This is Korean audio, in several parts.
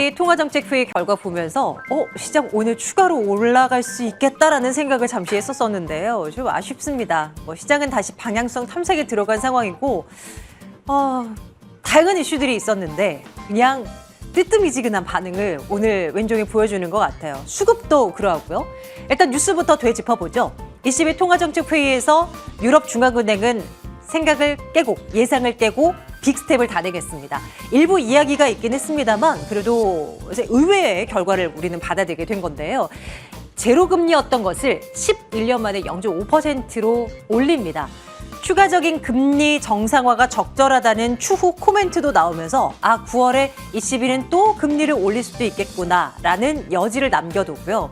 이 통화정책회의 결과 보면서 시장 오늘 추가로 올라갈 수 있겠다라는 생각을 잠시 했었는데요. 좀 아쉽습니다. 시장은 다시 방향성 탐색에 들어간 상황이고 다양한 이슈들이 있었는데 그냥 뜨뜻미지근한 반응을 오늘 왼종이 보여주는 것 같아요. 수급도 그러하고요. 일단 뉴스부터 되짚어보죠. 22 통화정책회의에서 유럽 중앙은행은 생각을 깨고 예상을 깨고 빅스텝을 단행했습니다. 일부 이야기가 있긴 했습니다만 그래도 의외의 결과를 우리는 받아들이게 된 건데요. 제로금리였던 것을 11년 만에 0.5%로 올립니다. 추가적인 금리 정상화가 적절하다는 추후 코멘트도 나오면서 9월에 ECB는 또 금리를 올릴 수도 있겠구나라는 여지를 남겨두고요.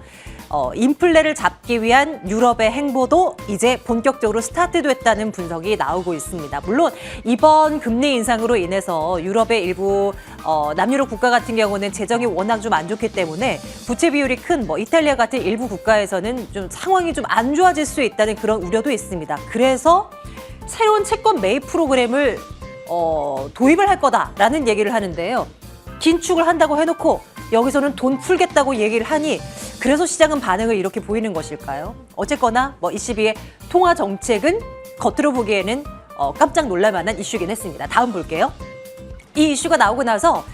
인플레를 잡기 위한 유럽의 행보도 이제 본격적으로 스타트됐다는 분석이 나오고 있습니다. 물론 이번 금리 인상으로 인해서 유럽의 일부 남유럽 국가 같은 경우는 재정이 워낙 좀 안 좋기 때문에 부채 비율이 큰 이탈리아 같은 일부 국가에서는 좀 상황이 좀 안 좋아질 수 있다는 그런 우려도 있습니다. 그래서 새로운 채권 매입 프로그램을 도입을 할 거다라는 얘기를 하는데요. 긴축을 한다고 해놓고 여기서는 돈 풀겠다고 얘기를 하니 그래서 시장은 반응을 이렇게 보이는 것일까요? 어쨌거나 ECB의 통화 정책은 겉으로 보기에는 깜짝 놀랄 만한 이슈긴 했습니다. 다음 볼게요. 이 이슈가 나오고 나서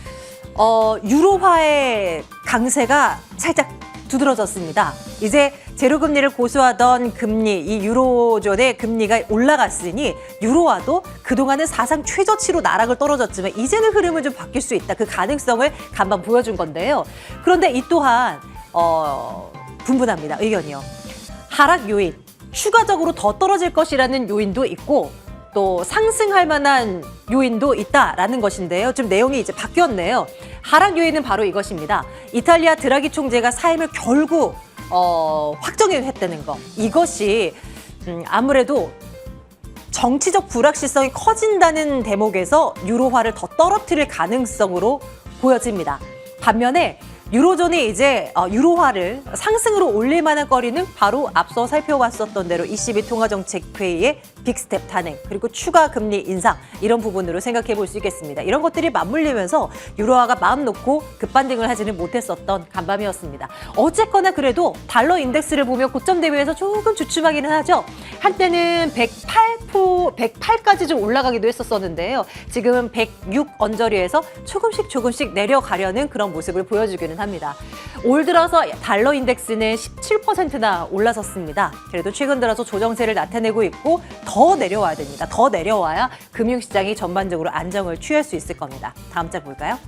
유로화의 강세가 살짝 두드러졌습니다. 이제 제로금리를 고수하던 금리, 이 유로존의 금리가 올라갔으니 유로화도 그동안은 사상 최저치로 나락을 떨어졌지만 이제는 흐름을 좀 바뀔 수 있다. 그 가능성을 간밤 보여준 건데요. 그런데 이 또한 분분합니다. 의견이요. 하락 요인, 추가적으로 더 떨어질 것이라는 요인도 있고 또 상승할 만한 요인도 있다라는 것인데요. 좀 내용이 이제 바뀌었네요. 하락 요인은 바로 이것입니다. 이탈리아 드라기 총재가 사임을 결국 확정했다는 거. 이것이 아무래도 정치적 불확실성이 커진다는 대목에서 유로화를 더 떨어뜨릴 가능성으로 보여집니다. 반면에 유로존이 이제 유로화를 상승으로 올릴 만한 거리는 바로 앞서 살펴봤었던 대로 ECB 통화정책회의의 빅스텝 단행 그리고 추가 금리 인상 이런 부분으로 생각해 볼 수 있겠습니다. 이런 것들이 맞물리면서 유로화가 마음 놓고 급반등을 하지는 못했었던 간밤이었습니다. 어쨌거나 그래도 달러 인덱스를 보면 고점 대비해서 조금 주춤하기는 하죠. 한때는 108까지 좀 올라가기도 했었는데요. 지금은 106 언저리에서 조금씩 내려가려는 그런 모습을 보여주기는 합니다. 올 들어서 달러 인덱스는 17%나 올라섰습니다. 그래도 최근 들어서 조정세를 나타내고 있고 더 내려와야 됩니다. 더 내려와야 금융시장이 전반적으로 안정을 취할 수 있을 겁니다. 다음 장 볼까요?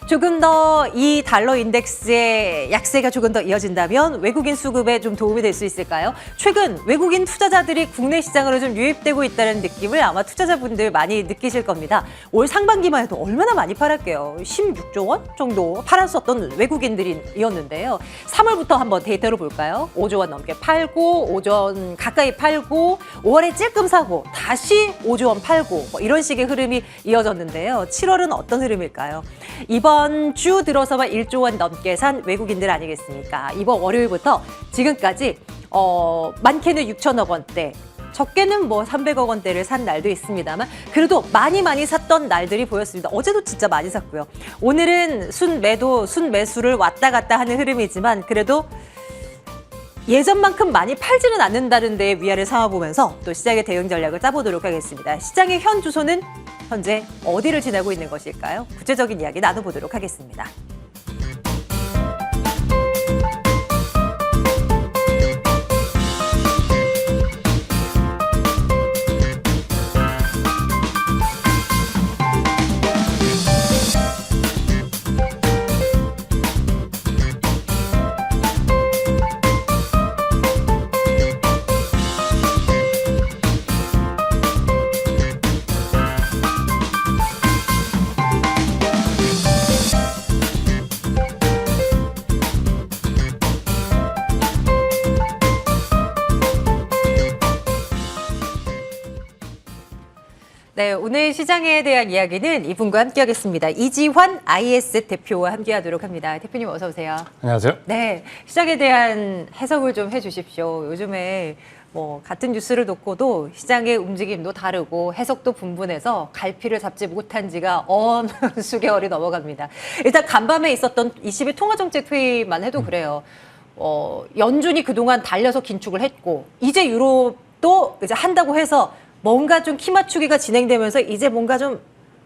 조금 더 이 달러 인덱스의 약세가 조금 더 이어진다면 외국인 수급에 좀 도움이 될 수 있을까요? 최근 외국인 투자자들이 국내 시장으로 좀 유입되고 있다는 느낌을 아마 투자자분들 많이 느끼실 겁니다. 올 상반기만 해도 얼마나 많이 팔았게요. 16조 원 정도 팔았었던 외국인들이었는데요. 3월부터 한번 데이터로 볼까요? 5조 원 넘게 팔고 5조 원 가까이 팔고 5월에 찔끔 사고 다시 5조 원 팔고 이런 식의 흐름이 이어졌는데요. 7월은 어떤 흐름일까요? 이번 주 들어서만 1조 원 넘게 산 외국인들 아니겠습니까? 이번 월요일부터 지금까지 많게는 6천억 원대, 적게는 300억 원대를 산 날도 있습니다만 그래도 많이 샀던 날들이 보였습니다. 어제도 진짜 많이 샀고요. 오늘은 순매수를 왔다 갔다 하는 흐름이지만 그래도 예전만큼 많이 팔지는 않는다는 데에 위안을 삼아보면서 또 시장의 대응 전략을 짜보도록 하겠습니다. 시장의 현 주소는 현재 어디를 지나고 있는 것일까요? 구체적인 이야기 나눠보도록 하겠습니다. 네, 오늘 시장에 대한 이야기는 이분과 함께하겠습니다. 이지환 IS 대표와 함께하도록 합니다. 대표님 어서 오세요. 안녕하세요. 네, 시장에 대한 해석을 좀 해주십시오. 요즘에 뭐 같은 뉴스를 놓고도 시장의 움직임도 다르고 해석도 분분해서 갈피를 잡지 못한 지가 어느 수개월이 넘어갑니다. 일단 간밤에 있었던 22 통화정책회의만 해도 그래요. 연준이 그동안 달려서 긴축을 했고 이제 유럽도 이제 한다고 해서 뭔가 좀 키 맞추기가 진행되면서 이제 뭔가 좀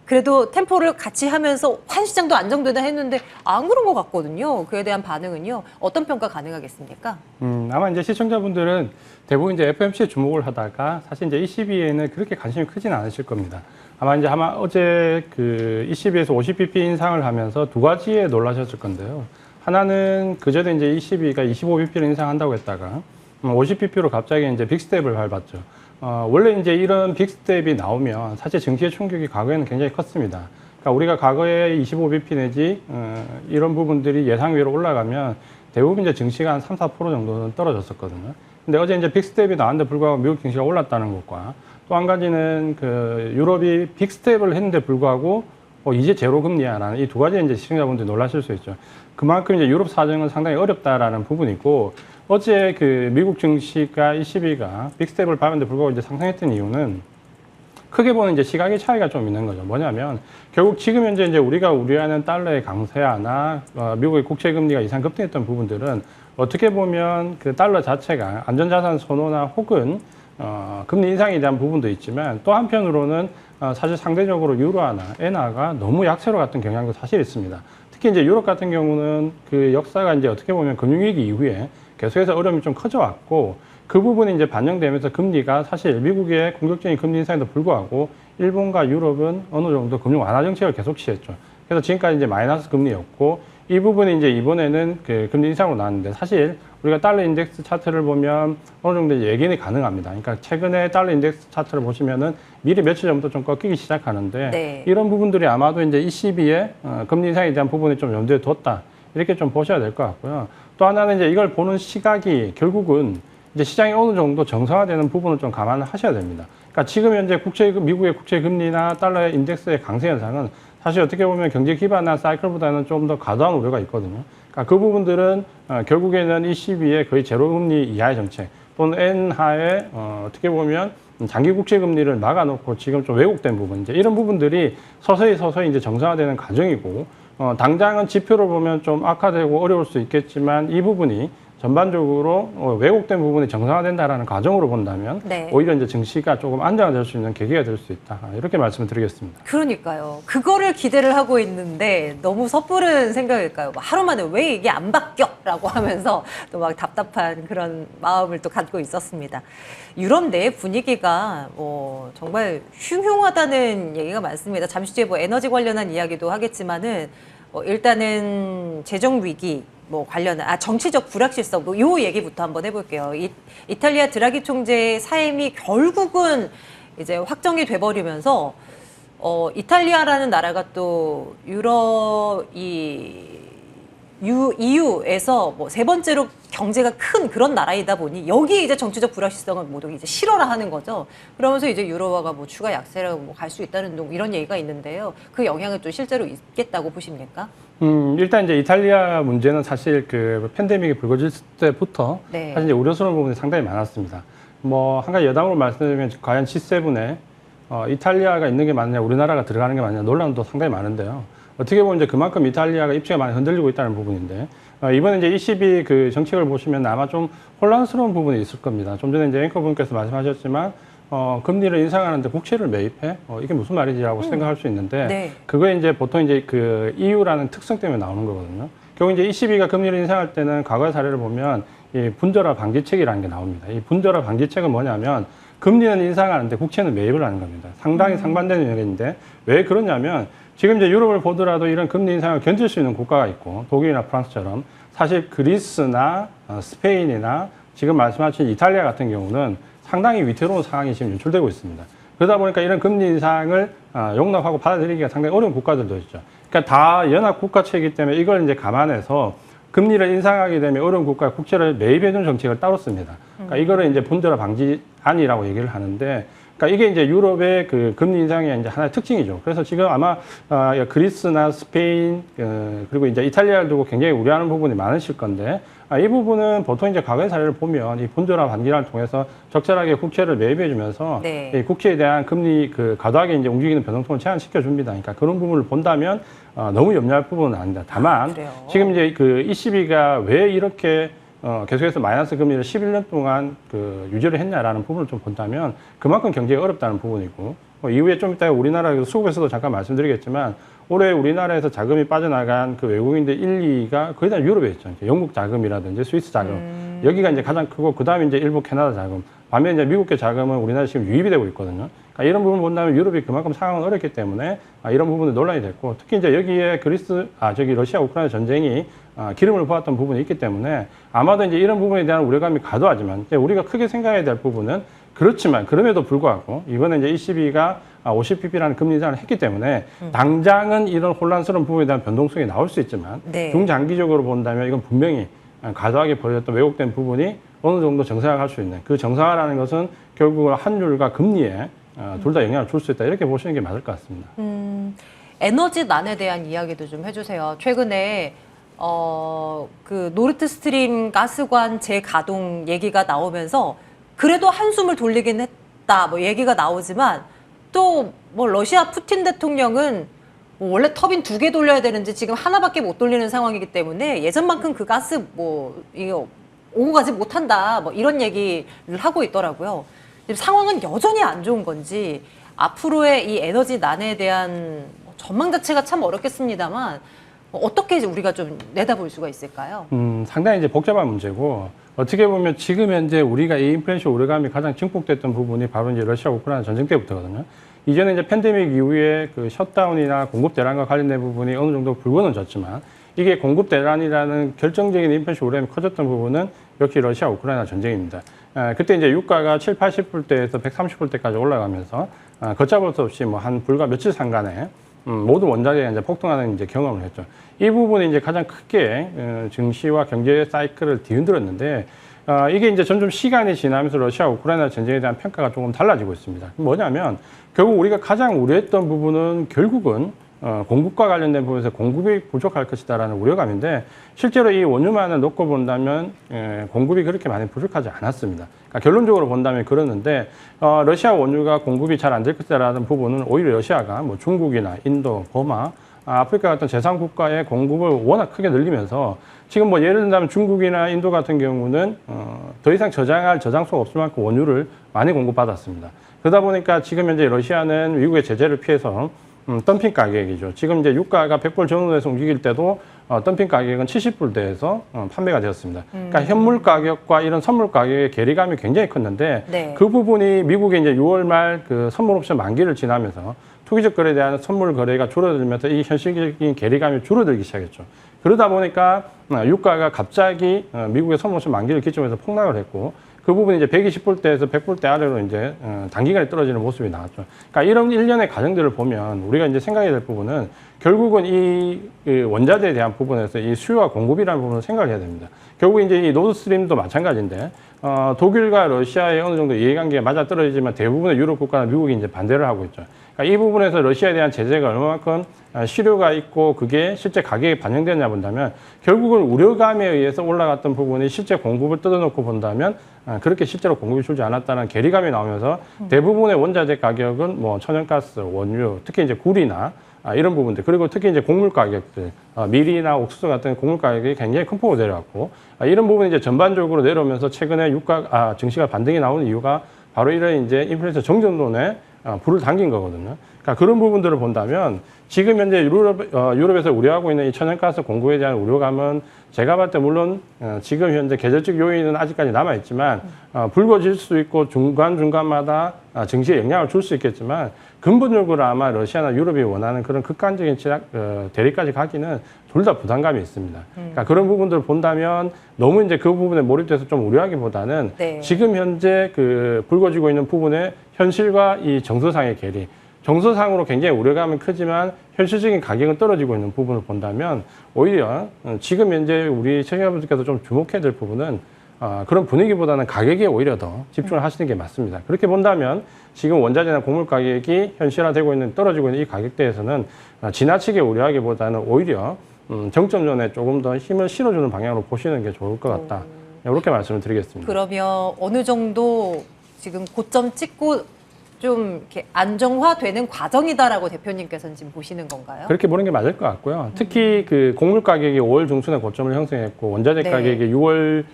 그래도 템포를 같이 하면서 환시장도 안정되다 했는데 안 그런 것 같거든요. 그에 대한 반응은요. 어떤 평가 가능하겠습니까? 아마 이제 시청자분들은 대부분 이제 FOMC에 주목을 하다가 사실 이제 ECB에는 그렇게 관심이 크지는 않으실 겁니다. 아마 어제 그 ECB에서 50bp 인상을 하면서 두 가지에 놀라셨을 건데요. 하나는 그전에 이제 ECB가 25bp를 인상한다고 했다가 50bp로 갑자기 이제 빅스텝을 밟았죠. 원래 이제 이런 빅스텝이 나오면 사실 증시의 충격이 과거에는 굉장히 컸습니다. 그러니까 우리가 과거에 25bp 내지 이런 부분들이 예상외로 올라가면 대부분 이제 증시가 한 3, 4% 정도는 떨어졌었거든요. 근데 어제 이제 빅스텝이 나왔는데 불구하고 미국 증시가 올랐다는 것과 또 한 가지는 그 유럽이 빅스텝을 했는데 불구하고 이제 제로 금리야라는 이 두 가지 이제 시청자분들이 놀라실 수 있죠. 그만큼 이제 유럽 사정은 상당히 어렵다라는 부분이고 어제 그 미국 증시가 ECB가 빅스텝을 밟았는데 불구하고 이제 상승했던 이유는 크게 보는 이제 시각의 차이가 좀 있는 거죠. 뭐냐면 결국 지금 현재 이제 우리가 우려하는 달러의 강세나 미국의 국채 금리가 이상 급등했던 부분들은 어떻게 보면 그 달러 자체가 안전자산 선호나 혹은 금리 인상에 대한 부분도 있지만 또 한편으로는 사실 상대적으로 유로화나 엔화가 너무 약세로 갔던 경향도 사실 있습니다. 특히 이제 유럽 같은 경우는 그 역사가 이제 어떻게 보면 금융위기 이후에 계속해서 어려움이 좀 커져왔고 그 부분이 이제 반영되면서 금리가 사실 미국의 공격적인 금리 인상에도 불구하고 일본과 유럽은 어느 정도 금융 완화 정책을 계속 취했죠. 그래서 지금까지 이제 마이너스 금리였고 이 부분이 이제 이번에는 그 금리 인상으로 나왔는데 사실 우리가 달러 인덱스 차트를 보면 어느 정도 예견이 가능합니다. 그러니까 최근에 달러 인덱스 차트를 보시면은 미리 며칠 전부터 좀 꺾이기 시작하는데 네. 이런 부분들이 아마도 이제 ECB의 금리 인상에 대한 부분이 좀 염두에 뒀다. 이렇게 좀 보셔야 될 것 같고요. 또 하나는 이제 이걸 보는 시각이 결국은 이제 시장이 어느 정도 정상화되는 부분을 좀 감안을 하셔야 됩니다. 그러니까 지금 현재 미국의 국채 금리나 달러의 인덱스의 강세 현상은 사실 어떻게 보면 경제 기반한 사이클보다는 좀 더 과도한 우려가 있거든요. 그러니까 그 부분들은 결국에는 ECB의 거의 제로 금리 이하의 정책 또는 엔하의 어떻게 보면 장기 국채 금리를 막아놓고 지금 좀 왜곡된 부분 이제 이런 부분들이 서서히 이제 정상화되는 과정이고 당장은 지표를 보면 좀 악화되고 어려울 수 있겠지만 이 부분이 전반적으로 왜곡된 부분이 정상화된다라는 과정으로 본다면 네. 오히려 이제 증시가 조금 안정화될 수 있는 계기가 될 수 있다. 이렇게 말씀을 드리겠습니다. 그러니까요. 그거를 기대를 하고 있는데 너무 섣부른 생각일까요? 하루 만에 왜 이게 안 바뀌어? 라고 하면서 또 막 답답한 그런 마음을 또 갖고 있었습니다. 유럽 내 분위기가 정말 흉흉하다는 얘기가 많습니다. 잠시 뒤에 뭐 에너지 관련한 이야기도 하겠지만은 일단은 재정 위기 관련한 정치적 불확실성 요 얘기부터 한번 해볼게요. 이탈리아 드라기 총재의 사임이 결국은 이제 확정이 돼버리면서 이탈리아라는 나라가 또 EU에서 세 번째로 경제가 큰 그런 나라이다 보니 여기에 이제 정치적 불확실성을 모두 이제 실어라 하는 거죠. 그러면서 이제 유로화가 추가 약세라고 갈 수 있다는 이런 얘기가 있는데요. 그 영향은 또 실제로 있겠다고 보십니까? 일단 이제 이탈리아 문제는 사실 그 팬데믹이 불거질 때부터 네. 사실 이제 우려스러운 부분이 상당히 많았습니다. 한 가지 여담으로 말씀드리면 과연 G7에 이탈리아가 있는 게 맞냐, 우리나라가 들어가는 게 맞냐 논란도 상당히 많은데요. 어떻게 보면 이제 그만큼 이탈리아가 입지가 많이 흔들리고 있다는 부분인데 이번에 이제 ECB 그 정책을 보시면 아마 좀 혼란스러운 부분이 있을 겁니다. 좀 전에 이제 앵커분께서 말씀하셨지만 금리를 인상하는데 국채를 매입해? 이게 무슨 말이지라고 생각할 수 있는데 네. 그거에 이제 보통 이제 그 EU라는 특성 때문에 나오는 거거든요. 결국 이제 ECB가 금리를 인상할 때는 과거의 사례를 보면 이 분절화 방지책이라는 게 나옵니다. 이 분절화 방지책은 뭐냐면 금리는 인상하는데 국채는 매입을 하는 겁니다. 상당히 상반되는 얘기인데 왜 그러냐면 지금 이제 유럽을 보더라도 이런 금리 인상을 견딜 수 있는 국가가 있고 독일이나 프랑스처럼 사실 그리스나 스페인이나 지금 말씀하신 이탈리아 같은 경우는 상당히 위태로운 상황이 지금 연출되고 있습니다. 그러다 보니까 이런 금리 인상을 용납하고 받아들이기가 상당히 어려운 국가들도 있죠. 그러니까 다 연합 국가채이기 때문에 이걸 이제 감안해서 금리를 인상하게 되면 어려운 국가의 국채를 매입해준 정책을 따로 씁니다. 그러니까 이거를 이제 분절화 방지안이라고 얘기를 하는데 그러니까 이게 이제 유럽의 그 금리 인상의 이제 하나의 특징이죠. 그래서 지금 아마 그리스나 스페인 그리고 이제 이탈리아를 두고 굉장히 우려하는 부분이 많으실 건데 이 부분은 보통 이제 과거의 사례를 보면 이 본조라 반기를 통해서 적절하게 국채를 매입해주면서 네. 이 국채에 대한 금리 그 과도하게 이제 움직이는 변동성을 제한시켜 줍니다. 그러니까 그런 부분을 본다면 너무 염려할 부분은 아닙니다. 다만 지금 이제 그 ECB가 왜 이렇게 계속해서 마이너스 금리를 11년 동안 그 유지를 했냐라는 부분을 좀 본다면 그만큼 경제가 어렵다는 부분이고 이후에 좀 이따 우리나라 수급에서도 잠깐 말씀드리겠지만 올해 우리나라에서 자금이 빠져나간 그 외국인들 1, 2가 거의 다 유럽에 있죠. 영국 자금이라든지 스위스 자금 여기가 이제 가장 크고 그 다음에 이제 일본, 캐나다 자금 반면 이제 미국계 자금은 우리나라 지금 유입이 되고 있거든요. 그러니까 이런 부분을 본다면 유럽이 그만큼 상황은 어렵기 때문에 이런 부분은 논란이 됐고 특히 이제 여기에 러시아 우크라이나 전쟁이 기름을 부었던 부분이 있기 때문에 아마도 이제 이런 부분에 대한 우려감이 과도하지만 이제 우리가 크게 생각해야 될 부분은 그렇지만 그럼에도 불구하고 이번에 이제 ECB가 50pp라는 금리 인상을 했기 때문에 당장은 이런 혼란스러운 부분에 대한 변동성이 나올 수 있지만 네. 중장기적으로 본다면 이건 분명히 과도하게 벌어졌던 왜곡된 부분이 어느 정도 정상화할 수 있는 그 정상화라는 것은 결국은 환율과 금리에 둘 다 영향을 줄 수 있다 이렇게 보시는 게 맞을 것 같습니다. 에너지난에 대한 이야기도 좀 해주세요. 최근에 그 노르트 스트림 가스관 재가동 얘기가 나오면서 그래도 한숨을 돌리긴 했다 뭐 얘기가 나오지만 또 뭐 러시아 푸틴 대통령은 뭐 원래 터빈 2개 돌려야 되는지 지금 하나밖에 못 돌리는 상황이기 때문에 예전만큼 그 가스 뭐 이거 오고 가지 못한다 뭐 이런 얘기를 하고 있더라고요. 지금 상황은 여전히 안 좋은 건지 앞으로의 이 에너지난에 대한 전망 자체가 참 어렵겠습니다만 어떻게 우리가 좀 내다볼 수가 있을까요? 상당히 이제 복잡한 문제고 어떻게 보면 지금 현재 우리가 이 인플레이션 우려감이 가장 증폭됐던 부분이 바로 이제 러시아 우크라이나 전쟁 때부터거든요. 이전에 이제 팬데믹 이후에 그 셧다운이나 공급 대란과 관련된 부분이 어느 정도 불거는 졌지만 이게 공급 대란이라는 결정적인 인플레이션 우려감이 커졌던 부분은 역시 러시아 우크라이나 전쟁입니다. 그때 이제 유가가 7, 80불대에서 130불대까지 올라가면서 걷잡을 수 없이 뭐 한 불과 며칠 상간에 모든 원자재가 이제 폭등하는 이제 경험을 했죠. 이 부분이 이제 가장 크게 증시와 경제 사이클을 뒤흔들었는데 이게 이제 점점 시간이 지나면서 러시아 우크라이나 전쟁에 대한 평가가 조금 달라지고 있습니다. 뭐냐면 결국 우리가 가장 우려했던 부분은 결국은 공급과 관련된 부분에서 공급이 부족할 것이다라는 우려감인데 실제로 이 원유만을 놓고 본다면 공급이 그렇게 많이 부족하지 않았습니다. 그러니까 결론적으로 본다면 그러는데 러시아 원유가 공급이 잘 안 될 것이다라는 부분은 오히려 러시아가 뭐 중국이나 인도, 버마, 아프리카 같은 제3 국가의 공급을 워낙 크게 늘리면서 지금 뭐 예를 들면 중국이나 인도 같은 경우는 더 이상 저장할 저장소가 없을 만큼 원유를 많이 공급받았습니다. 그러다 보니까 지금 현재 러시아는 미국의 제재를 피해서 덤핑 가격이죠. 지금 이제 유가가 100불 전후에서 움직일 때도 덤핑 가격은 70불대에서 판매가 되었습니다. 그러니까 현물 가격과 이런 선물 가격의 괴리감이 굉장히 컸는데 네. 그 부분이 미국의 이제 6월 말 그 선물 옵션 만기를 지나면서 투기적 거래에 대한 선물 거래가 줄어들면서 이 현실적인 괴리감이 줄어들기 시작했죠. 그러다 보니까 유가가 갑자기 미국의 선물 옵션 만기를 기점으로 해서 폭락을 했고 그 부분이 이제 120불대에서 100불대 아래로 이제 단기간에 떨어지는 모습이 나왔죠. 그러니까 이런 일련의 과정들을 보면 우리가 이제 생각해야 될 부분은 결국은 이 원자재에 대한 부분에서 이 수요와 공급이라는 부분을 생각해야 됩니다. 결국 이제 이 노드스트림도 마찬가지인데 독일과 러시아의 어느 정도 이해관계가 맞아 떨어지지만 대부분의 유럽 국가나 미국이 이제 반대를 하고 있죠. 그러니까 이 부분에서 러시아에 대한 제재가 얼마만큼 실효가 있고 그게 실제 가격에 반영되냐 본다면 결국은 우려감에 의해서 올라갔던 부분이 실제 공급을 뜯어놓고 본다면 그렇게 실제로 공급이 줄지 않았다는 괴리감이 나오면서 대부분의 원자재 가격은 뭐 천연가스, 원유, 특히 이제 굴이나 이런 부분들 그리고 특히 이제 곡물 가격들 밀이나 옥수수 같은 곡물 가격이 굉장히 큰 폭으로 내려왔고 이런 부분이 이제 전반적으로 내려오면서 최근에 증시가 반등이 나오는 이유가 바로 이런 이제 인플레이션 정전론에 불을 당긴 거거든요. 그러니까 그런 부분들을 본다면 지금 현재 유럽에서 우려하고 있는 이 천연가스 공급에 대한 우려감은 제가 봤을 때 물론 지금 현재 계절적 요인은 아직까지 남아있지만 불거질 수 있고 중간중간마다 증시에 영향을 줄 수 있겠지만 근본적으로 아마 러시아나 유럽이 원하는 그런 극단적인 대립까지 가기는 둘 다 부담감이 있습니다. 그러니까 그런 부분들을 본다면 너무 이제 그 부분에 몰입돼서 좀 우려하기보다는 네. 지금 현재 그 불거지고 있는 부분의 현실과 이 정서상의 괴리, 정서상으로 굉장히 우려감은 크지만 현실적인 가격은 떨어지고 있는 부분을 본다면 오히려 지금 현재 우리 시청자분들께서 좀 주목해야 될 부분은 그런 분위기보다는 가격에 오히려 더 집중을 하시는 게 맞습니다. 그렇게 본다면 지금 원자재나 곡물 가격이 현실화되고 있는 떨어지고 있는 이 가격대에서는 지나치게 우려하기보다는 오히려 정점전에 조금 더 힘을 실어주는 방향으로 보시는 게 좋을 것 같다. 이렇게 말씀을 드리겠습니다. 그러면 어느 정도 지금 고점 찍고 좀 이렇게 안정화되는 과정이다라고 대표님께서는 지금 보시는 건가요? 그렇게 보는 게 맞을 것 같고요. 특히 그 곡물 가격이 5월 중순에 고점을 형성했고 원자재 네. 가격이 6월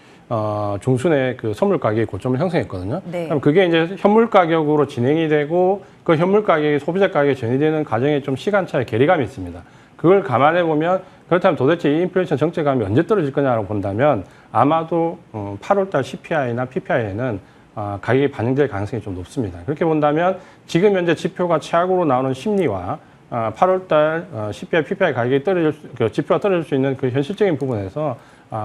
중순에 그 선물 가격이 고점을 형성했거든요. 네. 그럼 그게 이제 현물 가격으로 진행이 되고 그 현물 가격이 소비자 가격에 전이되는 과정에 좀 시간차의 괴리감이 있습니다. 그걸 감안해 보면 그렇다면 도대체 이 인플레이션 정체감이 언제 떨어질 거냐라고 본다면 아마도 8월달 CPI나 PPI에는 가격이 반영될 가능성이 좀 높습니다. 그렇게 본다면 지금 현재 지표가 최악으로 나오는 심리와 8월달 CPI, PPI 가격이 지표가 떨어질 수 있는 그 현실적인 부분에서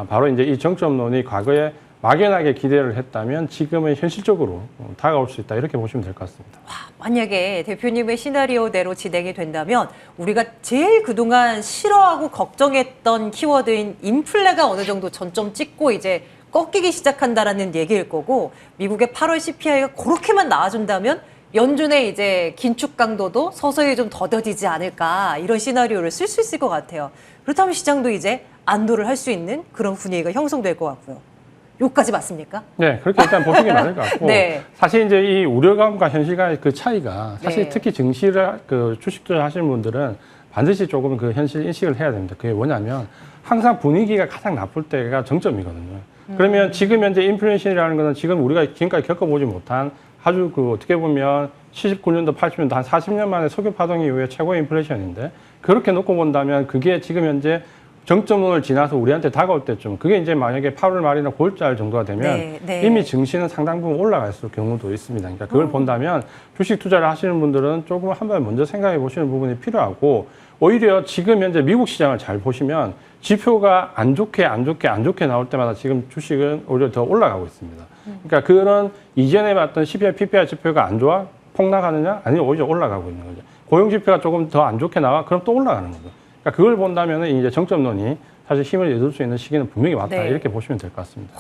바로 이제 이 정점론이 과거에 막연하게 기대를 했다면 지금은 현실적으로 다가올 수 있다 이렇게 보시면 될 것 같습니다. 만약에 대표님의 시나리오대로 진행이 된다면 우리가 제일 그동안 싫어하고 걱정했던 키워드인 인플레가 어느 정도 전점 찍고 이제 꺾이기 시작한다라는 얘기일 거고 미국의 8월 CPI가 그렇게만 나와준다면 연준의 이제 긴축 강도도 서서히 좀 더뎌지지 않을까 이런 시나리오를 쓸 수 있을 것 같아요. 그렇다면 시장도 이제 안도를 할 수 있는 그런 분위기가 형성될 것 같고요. 요까지 맞습니까? 네, 그렇게 일단 보시는 게 맞을 것 같고 네. 사실 이제 이 우려감과 현실과의 그 차이가 사실 네. 특히 증시를 주식 투자하시는 분들은 반드시 조금 그 현실 인식을 해야 됩니다. 그게 뭐냐면 항상 분위기가 가장 나쁠 때가 정점이거든요. 그러면 지금 현재 인플레이션이라는 거는 지금 우리가 지금까지 겪어보지 못한 아주 그 어떻게 보면 79년도, 80년도 한 40년 만에 석유 파동 이후에 최고의 인플레이션인데 그렇게 놓고 본다면 그게 지금 현재 정점을 지나서 우리한테 다가올 때쯤 그게 이제 만약에 8월 말이나 9월달 정도가 되면 네. 이미 증시는 상당 부분 올라갈 경우도 있습니다. 그러니까 그걸 본다면 주식 투자를 하시는 분들은 조금 한번 먼저 생각해 보시는 부분이 필요하고 오히려 지금 현재 미국 시장을 잘 보시면 지표가 안 좋게 나올 때마다 지금 주식은 오히려 더 올라가고 있습니다. 그러니까 그런 이전에 봤던 CPI, PPI 지표가 안 좋아? 폭락하느냐? 아니면 오히려 올라가고 있는 거죠. 고용 지표가 조금 더 안 좋게 나와? 그럼 또 올라가는 거죠. 그러니까 그걸 본다면 이제 정점론이 사실 힘을 얻을 수 있는 시기는 분명히 왔다. 네. 이렇게 보시면 될 것 같습니다.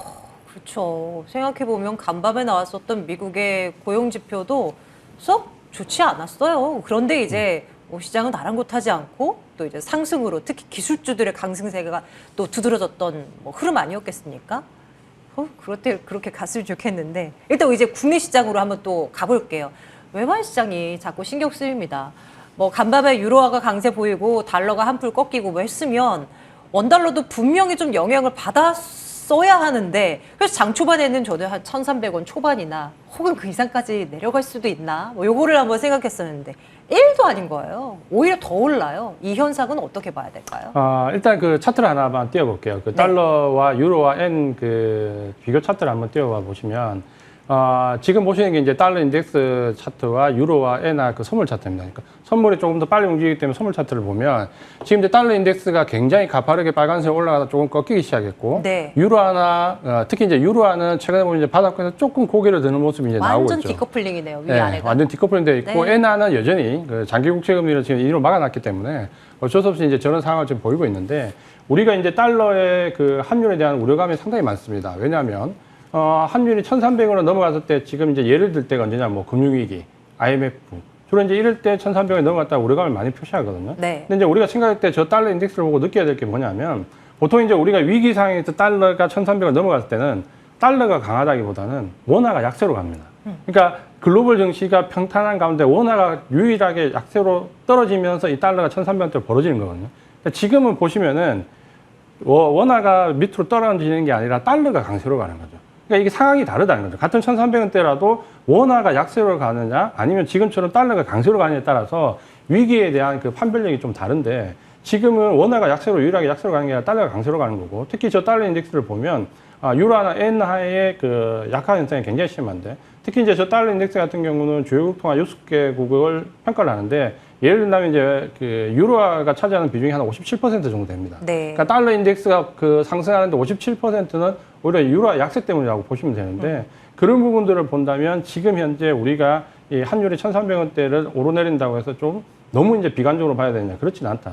그렇죠. 생각해보면 간밤에 나왔었던 미국의 고용 지표도 썩 좋지 않았어요. 그런데 이제 시장은 아랑곳하지 않고 또 이제 상승으로 특히 기술주들의 강승세가 또 두드러졌던 흐름 아니었겠습니까? 그렇게 갔으면 좋겠는데 일단 이제 국내 시장으로 한번 또 가볼게요. 외환 시장이 자꾸 신경 쓰입니다. 간밤에 유로화가 강세 보이고 달러가 한풀 꺾이고 했으면 원달러도 분명히 좀 영향을 받았어야 하는데 그래서 장 초반에는 저도 한 1,300원 초반이나 혹은 그 이상까지 내려갈 수도 있나 요거를 한번 생각했었는데 1도 아닌 거예요. 오히려 더 올라요. 이 현상은 어떻게 봐야 될까요? 일단 그 차트를 하나만 띄워볼게요. 그 달러와 유로와 엔 그 비교 차트를 한번 띄워봐 보시면 지금 보시는 게 이제 달러 인덱스 차트와 유로와 엔화 그 선물 차트입니다. 그러니까 선물이 조금 더 빨리 움직이기 때문에 선물 차트를 보면 지금 이제 달러 인덱스가 굉장히 가파르게 빨간색 올라가다 조금 꺾이기 시작했고 네. 유로화나 특히 이제 유로화는 최근에 보면 이제 바닥권에서 조금 고개를 드는 모습이 이제 나오고 있죠. 완전 디커플링이네요. 네, 위아래가. 완전 디커플링 되어 있고 네. 엔화는 여전히 그 장기 국채 금리를 지금 인으로 막아놨기 때문에 어쩔 수 없이 이제 저런 상황을 지금 보이고 있는데 우리가 이제 달러의 그 환율에 대한 우려감이 상당히 많습니다. 왜냐하면 환율이 1,300원을 넘어갔을 때 지금 이제 예를 들 때가 언제냐 뭐 금융위기, IMF 주로 이제 이럴 때 1,300원이 넘어갔다가 우려감을 많이 표시하거든요. 네. 근데 이제 우리가 생각할 때 저 달러 인덱스를 보고 느껴야 될 게 뭐냐면 보통 이제 우리가 위기 상황에서 달러가 1,300원 넘어갔을 때는 달러가 강하다기보다는 원화가 약세로 갑니다. 그러니까 글로벌 증시가 평탄한 가운데 원화가 유일하게 약세로 떨어지면서 이 달러가 1,300원대로 벌어지는 거거든요. 그러니까 지금은 보시면은 원화가 밑으로 떨어지는 게 아니라 달러가 강세로 가는 거죠. 그러니까 이게 상황이 다르다는 거죠. 같은 1,300원대라도 원화가 약세로 가느냐 아니면 지금처럼 달러가 강세로 가느냐에 따라서 위기에 대한 그 판별력이 좀 다른데 지금은 원화가 약세로 유일하게 약세로 가는 게 아니라 달러가 강세로 가는 거고 특히 저 달러 인덱스를 보면 유로화나 엔화의 그 약화 현상이 굉장히 심한데 특히 이제 저 달러 인덱스 같은 경우는 주요국 통화 6개국을 평가를 하는데 예를 들면 이제 그 유로화가 차지하는 비중이 한 57% 정도 됩니다. 네. 그러니까 달러 인덱스가 그 상승하는데 57%는 오히려 유로화 약세 때문이라고 보시면 되는데 그런 부분들을 본다면 지금 현재 우리가 이 환율이 1,300원대를 오르내린다고 해서 좀 너무 이제 비관적으로 봐야 되느냐 그렇진 않다.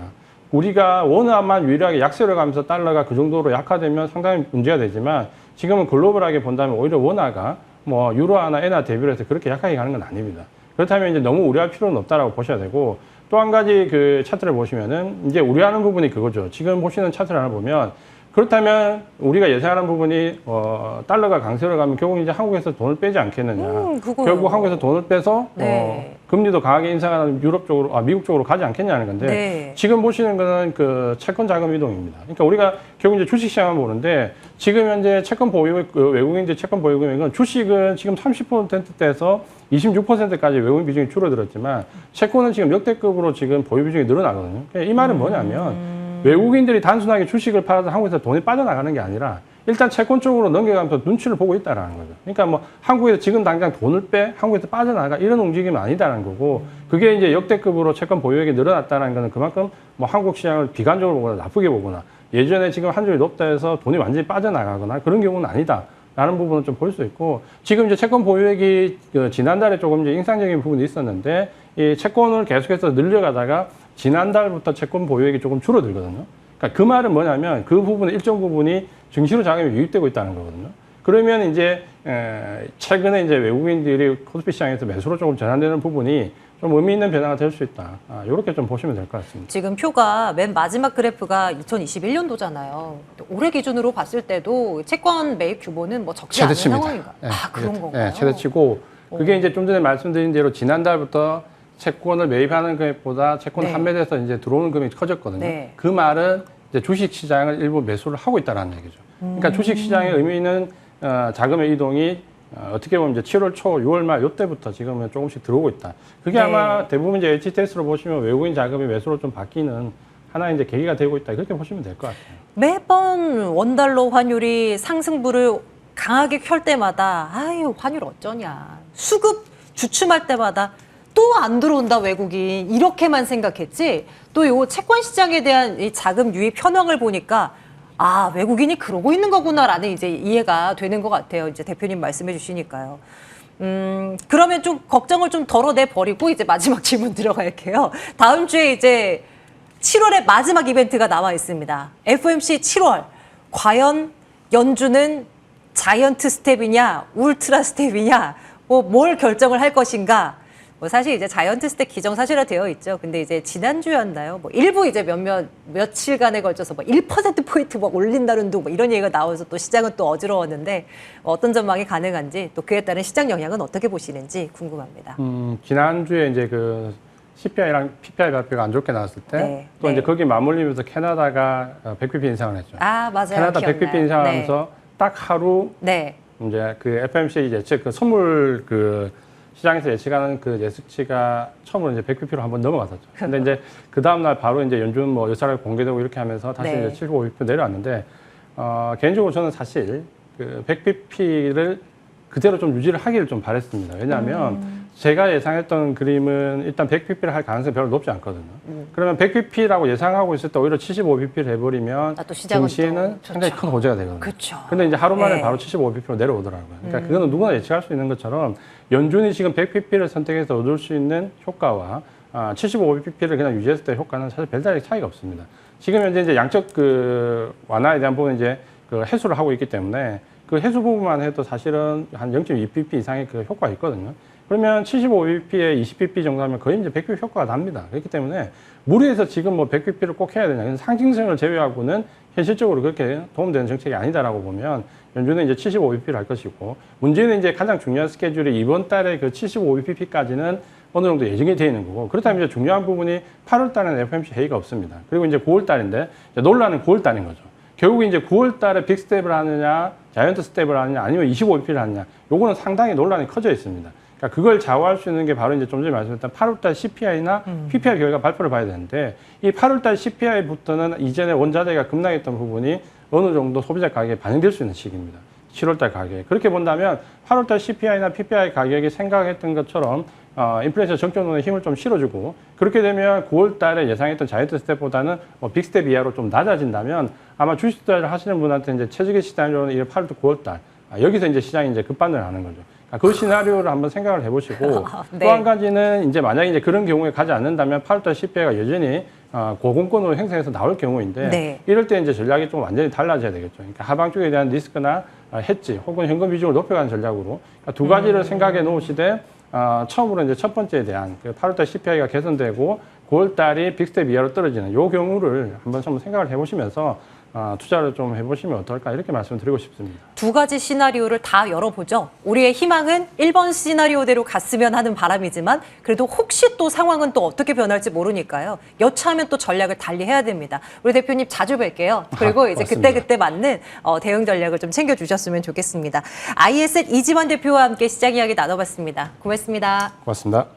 우리가 원화만 유일하게 약세를 가면서 달러가 그 정도로 약화되면 상당히 문제가 되지만 지금은 글로벌하게 본다면 오히려 원화가 뭐 유로화나 엔화 대비로 해서 그렇게 약하게 가는 건 아닙니다. 그렇다면 이제 너무 우려할 필요는 없다라고 보셔야 되고 또 한 가지 그 차트를 보시면은 이제 우려하는 부분이 그거죠. 지금 보시는 차트를 하나 보면 그렇다면 우리가 예상하는 부분이 달러가 강세로 가면 결국 이제 한국에서 돈을 빼지 않겠느냐. 결국 한국에서 돈을 빼서 네. 금리도 강하게 인상하는 유럽 쪽으로, 미국 쪽으로 가지 않겠냐는 건데 네. 지금 보시는 거는 그 채권 자금 이동입니다. 그러니까 우리가 결국 이제 주식 시장을 보는데 지금 현재 채권 보유, 외국인들 채권 보유 금액은 주식은 지금 30%대에서 26%까지 외국인 비중이 줄어들었지만 채권은 지금 역대급으로 지금 보유 비중이 늘어나거든요. 그러니까 이 말은 뭐냐면 외국인들이 단순하게 주식을 팔아서 한국에서 돈이 빠져나가는 게 아니라 일단 채권 쪽으로 넘겨가면서 눈치를 보고 있다라는 거죠. 그러니까 뭐 한국에서 지금 당장 돈을 빼 한국에서 빠져나가 이런 움직임은 아니다라는 거고 그게 이제 역대급으로 채권 보유액이 늘어났다는 거는 그만큼 뭐 한국 시장을 비관적으로 보거나 나쁘게 보거나 예전에 지금 환율이 높다 해서 돈이 완전히 빠져나가거나 그런 경우는 아니다. 라는 부분은 좀 볼 수 있고 지금 이제 채권 보유액이 지난달에 조금 이제 인상적인 부분이 있었는데 이 채권을 계속해서 늘려가다가 지난달부터 채권 보유액이 조금 줄어들거든요. 그러니까 그 말은 뭐냐면 그 부분의 일정 부분이 증시로 자금이 유입되고 있다는 거거든요. 그러면 이제 최근에 이제 외국인들이 코스피 시장에서 매수로 조금 전환되는 부분이 좀 의미 있는 변화가 될 수 있다. 이렇게 좀 보시면 될 것 같습니다. 지금 표가 맨 마지막 그래프가 2021년도잖아요. 올해 기준으로 봤을 때도 채권 매입 규모는 뭐 적지 않은 상황인가? 네, 그런 건가요? 네, 최대치고 그게 이제 좀 전에 말씀드린 대로 지난달부터 채권을 매입하는 금액보다 채권 네. 판매돼서 이제 들어오는 금액이 커졌거든요. 네. 그 말은 이제 주식 시장을 일부 매수를 하고 있다는 얘기죠. 그러니까 주식 시장의 의미 있는 자금의 이동이 어떻게 보면 이제 7월 초, 6월 말 이때부터 지금은 조금씩 들어오고 있다. 그게 네. 아마 대부분 이제 HTS로 보시면 외국인 자금이 매수로 좀 바뀌는 하나의 이제 계기가 되고 있다. 그렇게 보시면 될 것 같아요. 매번 원달러 환율이 상승부를 강하게 켤 때마다 아유 환율 어쩌냐. 수급 주춤할 때마다 또 안 들어온다 외국인 이렇게만 생각했지 또 요 채권 시장에 대한 이 자금 유입 현황을 보니까 아 외국인이 그러고 있는 거구나라는 이제 이해가 되는 것 같아요. 이제 대표님 말씀해 주시니까요. 그러면 좀 걱정을 좀 덜어내 버리고 이제 마지막 질문 들어갈게요. 다음 주에 이제 7월에 마지막 이벤트가 나와 있습니다. FOMC 7월 과연 연준은 자이언트 스텝이냐 울트라 스텝이냐 뭐 뭘 결정을 할 것인가? 뭐 사실 이제 자이언트 스텝 기정사실화 되어 있죠. 근데 이제 지난주였나요? 뭐 일부 이제 며칠간에 걸쳐서 뭐 1%포인트 막 올린다는 둥 뭐 이런 얘기가 나와서 또 시장은 또 어지러웠는데 어떤 전망이 가능한지 또 그에 따른 시장 영향은 어떻게 보시는지 궁금합니다. 지난주에 이제 그 CPI랑 PPI 발표가 안 좋게 나왔을 때 네, 또 네. 이제 거기 맞물리면서 캐나다가 100bp 인상을 했죠. 아 맞아요. 캐나다 기억나요. 100bp 인상하면서 딱 하루 네. 이제 그 FOMC 예측 그 선물 그 시장에서 예측하는 그 예측치가 처음으로 이제 100bp로 한번 넘어갔었죠. 근데 이제 그 다음날 바로 이제 연준 뭐 여차례 공개되고 이렇게 하면서 다시 네. 이제 75bp 내려왔는데, 개인적으로 저는 사실 그 100bp를 그대로 좀 유지를 하기를 좀 바랬습니다. 왜냐하면 제가 예상했던 그림은 일단 100bp를 할 가능성이 별로 높지 않거든요. 그러면 100bp라고 예상하고 있을 때 오히려 75bp를 해버리면 또 시장은 증시에는 또 상당히 좋죠. 큰 호재가 되거든요. 그렇죠. 근데 이제 하루 만에 네. 바로 75bp로 내려오더라고요. 그러니까 그거는 누구나 예측할 수 있는 것처럼 연준이 지금 100bp를 선택해서 얻을 수 있는 효과와 75bp를 그냥 유지했을 때 효과는 사실 별다른 차이가 없습니다. 지금 현재 이제 양적 그 완화에 대한 부분은 이제 그 해소를 하고 있기 때문에 그 해소 부분만 해도 사실은 한 0.2bp 이상의 그 효과가 있거든요. 그러면 75bp에 20bp 정도 하면 거의 이제 100bp 효과가 납니다. 그렇기 때문에 무리해서 지금 뭐 100bp를 꼭 해야 되냐. 상징성을 제외하고는 현실적으로 그렇게 도움되는 정책이 아니다라고 보면 연준은 이제 75bp를 할 것이고 문제는 이제 가장 중요한 스케줄이 이번 달에 그 75bp까지는 어느 정도 예정이 되어 있는 거고 그렇다면 이제 중요한 부분이 8월 달에는 FOMC 회의가 없습니다. 그리고 이제 9월 달인데 논란은 9월 달인 거죠. 결국 이제 9월 달에 빅 스텝을 하느냐, 자이언트 스텝을 하느냐, 아니면 25bp를 하느냐, 요거는 상당히 논란이 커져 있습니다. 그러니까 그걸 좌우할 수 있는 게 바로 이제 좀 전에 말씀드렸던 8월 달 CPI나 PPI 결과 발표를 봐야 되는데 이 8월 달 CPI부터는 이전에 원자재가 급락했던 부분이 어느 정도 소비자 가격에 반영될 수 있는 시기입니다. 7월 달 가격에. 그렇게 본다면 8월 달 CPI나 PPI 가격이 생각했던 것처럼 인플레이션 정점론에 힘을 좀 실어주고 그렇게 되면 9월 달에 예상했던 자이언트 스텝보다는 빅 스텝 이하로 좀 낮아진다면 아마 주식 투자를 하시는 분한테 이제 최적의 시나리오는 8월 달 9월 달 여기서 이제 시장이 이제 급반등을 하는 거죠. 그 시나리오를 한번 생각을 해보시고 네. 또 한 가지는 이제 만약에 이제 그런 경우에 가지 않는다면 8월 달 CPI가 여전히 고공권으로 형성해서 나올 경우인데 네. 이럴 때 이제 전략이 좀 완전히 달라져야 되겠죠. 그러니까 하방 쪽에 대한 리스크나 해지 혹은 현금 비중을 높여가는 전략으로 그러니까 두 가지를 생각해 놓으시되 처음으로 이제 첫 번째에 대한 그 8월달 CPI가 개선되고 9월달이 빅스텝 이하로 떨어지는 요 경우를 한번 생각을 해보시면서 투자를 좀 해보시면 어떨까 이렇게 말씀드리고 싶습니다. 두 가지 시나리오를 다 열어보죠. 우리의 희망은 1번 시나리오대로 갔으면 하는 바람이지만 그래도 혹시 또 상황은 또 어떻게 변할지 모르니까요. 여차하면 또 전략을 달리해야 됩니다. 우리 대표님 자주 뵐게요. 그리고 이제 고맙습니다. 그때그때 맞는 대응 전략을 좀 챙겨주셨으면 좋겠습니다. ISL 이지환 대표와 함께 시장 이야기 나눠봤습니다. 고맙습니다. 고맙습니다.